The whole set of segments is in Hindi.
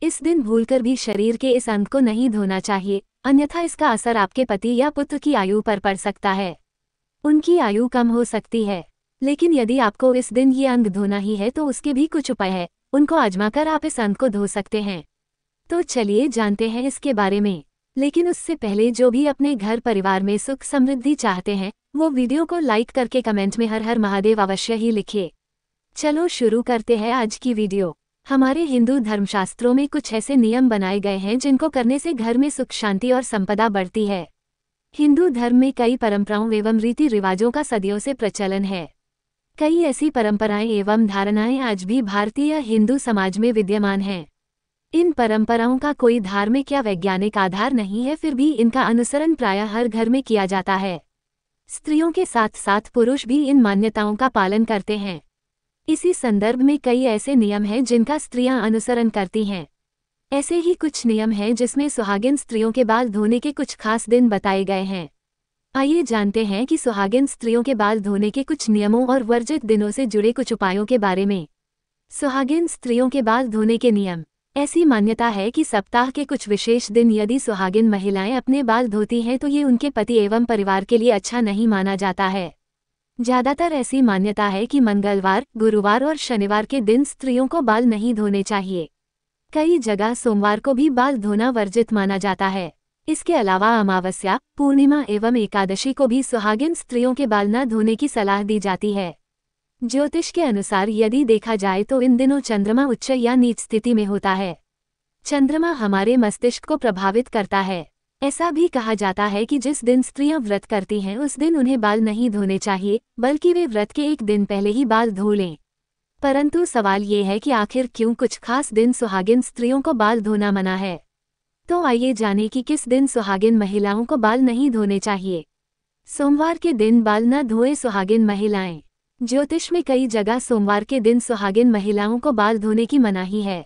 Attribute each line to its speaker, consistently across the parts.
Speaker 1: इस दिन भूलकर भी शरीर के इस अंग को नहीं धोना चाहिए, अन्यथा इसका असर आपके पति या पुत्र की आयु पर पड़ सकता है। उनकी आयु कम हो सकती है। लेकिन यदि आपको इस दिन ये अंग धोना ही है तो उसके भी कुछ उपाय हैं, उनको आजमाकर आप इस अंग को धो सकते हैं। तो चलिए जानते हैं इसके बारे में। लेकिन उससे पहले जो भी अपने घर परिवार में सुख समृद्धि चाहते हैं वो वीडियो को लाइक करके कमेंट में हर हर महादेव अवश्य ही लिखिए। चलो शुरू करते हैं आज की वीडियो। हमारे हिंदू धर्मशास्त्रों में कुछ ऐसे नियम बनाए गए हैं जिनको करने से घर में सुख शांति और संपदा बढ़ती है। हिंदू धर्म में कई परंपराओं एवं रीति रिवाजों का सदियों से प्रचलन है। कई ऐसी परंपराएं एवं धारणाएं आज भी भारतीय हिंदू समाज में विद्यमान हैं। इन परंपराओं का कोई धार्मिक या वैज्ञानिक आधार नहीं है, फिर भी इनका अनुसरण प्रायः हर घर में किया जाता है। स्त्रियों के साथ साथ पुरुष भी इन मान्यताओं का पालन करते हैं। इसी संदर्भ में कई ऐसे नियम हैं जिनका स्त्रियां अनुसरण करती हैं। ऐसे ही कुछ नियम हैं जिसमें सुहागिन स्त्रियों के बाल धोने के कुछ खास दिन बताए गए हैं। आइए जानते हैं कि सुहागिन स्त्रियों के बाल धोने के कुछ नियमों और वर्जित दिनों से जुड़े कुछ उपायों के बारे में। सुहागिन स्त्रियों के बाल धोने के नियम। ऐसी मान्यता है कि सप्ताह के कुछ विशेष दिन यदि सुहागिन महिलाएं अपने बाल धोती हैं तो ये उनके पति एवं परिवार के लिए अच्छा नहीं माना जाता है। ज्यादातर ऐसी मान्यता है कि मंगलवार, गुरुवार और शनिवार के दिन स्त्रियों को बाल नहीं धोने चाहिए। कई जगह सोमवार को भी बाल धोना वर्जित माना जाता है। इसके अलावा अमावस्या, पूर्णिमा एवं एकादशी को भी सुहागिन स्त्रियों के बाल न धोने की सलाह दी जाती है। ज्योतिष के अनुसार यदि देखा जाए तो इन दिनों चंद्रमा उच्च या नीच स्थिति में होता है। चंद्रमा हमारे मस्तिष्क को प्रभावित करता है। ऐसा भी कहा जाता है कि जिस दिन स्त्रियां व्रत करती हैं उस दिन उन्हें बाल नहीं धोने चाहिए, बल्कि वे व्रत के एक दिन पहले ही बाल धो लें। परंतु सवाल ये है कि आखिर क्यों कुछ खास दिन सुहागिन स्त्रियों को बाल धोना मना है। तो आइए जानें कि किस दिन सुहागिन महिलाओं को बाल नहीं धोने चाहिए। सोमवार के दिन बाल न धोएं सुहागिन महिलाएं। ज्योतिष में कई जगह सोमवार के दिन सुहागिन महिलाओं को बाल धोने की मनाही है।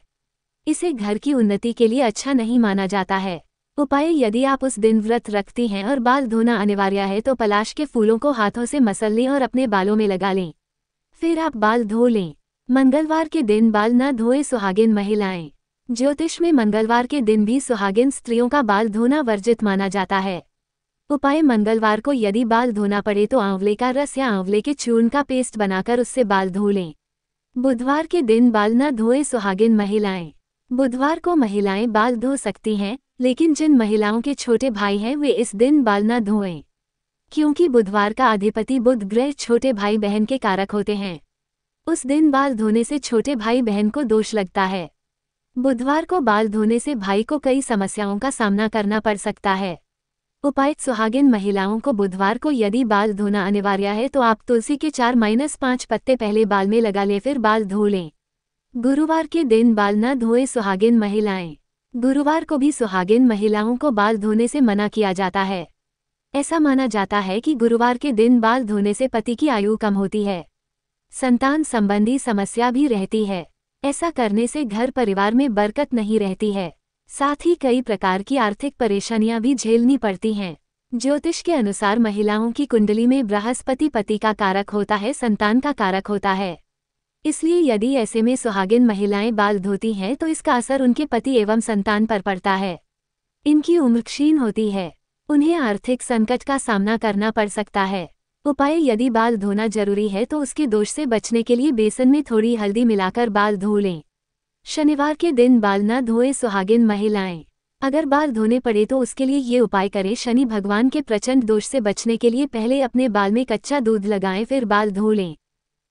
Speaker 1: इसे घर की उन्नति के लिए अच्छा नहीं माना जाता है। उपाय: यदि आप उस दिन व्रत रखती हैं और बाल धोना अनिवार्य है तो पलाश के फूलों को हाथों से मसल लें और अपने बालों में लगा लें, फिर आप बाल धो लें। मंगलवार के दिन बाल न धोएं सुहागिन महिलाएं। ज्योतिष में मंगलवार के दिन भी सुहागिन स्त्रियों का बाल धोना वर्जित माना जाता है। उपाय: मंगलवार को यदि बाल धोना पड़े तो आंवले का रस या आंवले के चूर्ण का पेस्ट बनाकर उससे बाल धो लें। बुधवार के दिन बाल न धोएं सुहागिन महिलाएं। बुधवार को महिलाएं बाल धो सकती हैं, लेकिन जिन महिलाओं के छोटे भाई हैं वे इस दिन बाल न धोएं, क्योंकि बुधवार का अधिपति बुध ग्रह छोटे भाई बहन के कारक होते हैं। उस दिन बाल धोने से छोटे भाई बहन को दोष लगता है। बुधवार को बाल धोने से भाई को कई समस्याओं का सामना करना पड़ सकता है। उपाय: सुहागिन महिलाओं को बुधवार को यदि बाल धोना अनिवार्य है तो आप तुलसी के 4-5 पत्ते पहले बाल में लगा लें, फिर बाल धो लें। गुरुवार के दिन बाल न धोएं सुहागिन महिलाएं। गुरुवार को भी सुहागिन महिलाओं को बाल धोने से मना किया जाता है। ऐसा माना जाता है कि गुरुवार के दिन बाल धोने से पति की आयु कम होती है, संतान संबंधी समस्या भी रहती है। ऐसा करने से घर परिवार में बरकत नहीं रहती है, साथ ही कई प्रकार की आर्थिक परेशानियां भी झेलनी पड़ती हैं। ज्योतिष के अनुसार महिलाओं की कुंडली में बृहस्पति पति का कारक होता है, संतान का कारक होता है। इसलिए यदि ऐसे में सुहागिन महिलाएं बाल धोती हैं तो इसका असर उनके पति एवं संतान पर पड़ता है। इनकी उम्र क्षीण होती है, उन्हें आर्थिक संकट का सामना करना पड़ सकता है। उपाय: यदि बाल धोना जरूरी है तो उसके दोष से बचने के लिए बेसन में थोड़ी हल्दी मिलाकर बाल धो लें। शनिवार के दिन बाल न धोएं सुहागिन महिलाएं। अगर बाल धोने पड़े तो उसके लिए ये उपाय करें: शनि भगवान के प्रचंड दोष से बचने के लिए पहले अपने बाल में कच्चा दूध लगाएं, फिर बाल धो लें।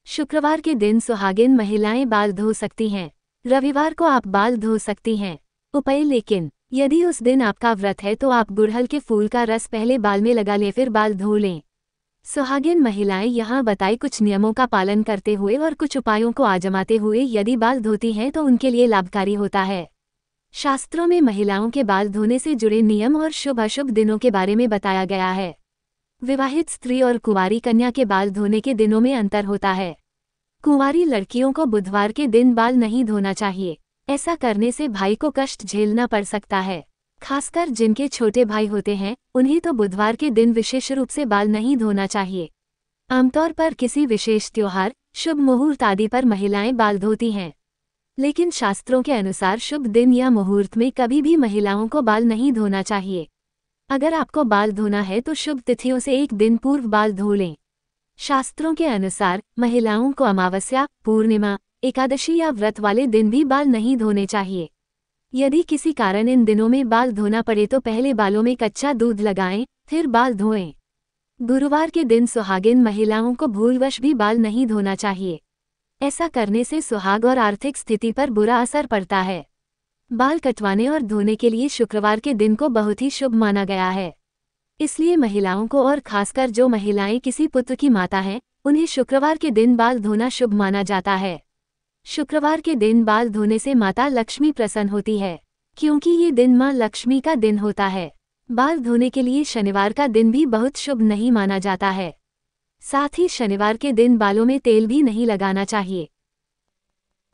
Speaker 1: शुक्रवार के दिन सुहागिन महिलाएं बाल धो सकती हैं। रविवार को आप बाल धो सकती हैं। उपाय: लेकिन यदि उस दिन आपका व्रत है तो आप गुड़हल के फूल का रस पहले बाल में लगा लें, फिर बाल धो लें। सुहागिन महिलाएं यहाँ बताए कुछ नियमों का पालन करते हुए और कुछ उपायों को आजमाते हुए यदि बाल धोती हैं तो उनके लिए लाभकारी होता है। शास्त्रों में महिलाओं के बाल धोने से जुड़े नियम और शुभ अशुभ दिनों के बारे में बताया गया है। विवाहित स्त्री और कुंवारी कन्या के बाल धोने के दिनों में अंतर होता है। कुंवारी लड़कियों को बुधवार के दिन बाल नहीं धोना चाहिए। ऐसा करने से भाई को कष्ट झेलना पड़ सकता है। खासकर जिनके छोटे भाई होते हैं उन्हें तो बुधवार के दिन विशेष रूप से बाल नहीं धोना चाहिए। आमतौर पर किसी विशेष त्योहार, शुभ मुहूर्त आदि पर महिलाएं बाल धोती हैं। लेकिन शास्त्रों के अनुसार शुभ दिन या मुहूर्त में कभी भी महिलाओं को बाल नहीं धोना चाहिए। अगर आपको बाल धोना है तो शुभ तिथियों से एक दिन पूर्व बाल धो लें। शास्त्रों के अनुसार महिलाओं को अमावस्या, पूर्णिमा, एकादशी या व्रत वाले दिन भी बाल नहीं धोने चाहिए। यदि किसी कारण इन दिनों में बाल धोना पड़े तो पहले बालों में कच्चा दूध लगाएं, फिर बाल धोएं। गुरुवार के दिन सुहागिन महिलाओं को भूलवश भी बाल नहीं धोना चाहिए। ऐसा करने से सुहाग और आर्थिक स्थिति पर बुरा असर पड़ता है। बाल कटवाने और धोने के लिए शुक्रवार के दिन को बहुत ही शुभ माना गया है। इसलिए महिलाओं को, और खासकर जो महिलाएं किसी पुत्र की माता हैं, उन्हें शुक्रवार के दिन बाल धोना शुभ माना जाता है। शुक्रवार के दिन बाल धोने से माता लक्ष्मी प्रसन्न होती है, क्योंकि ये दिन मां लक्ष्मी का दिन होता है। बाल धोने के लिए शनिवार का दिन भी बहुत शुभ नहीं माना जाता है। साथ ही शनिवार के दिन बालों में तेल भी नहीं लगाना चाहिए।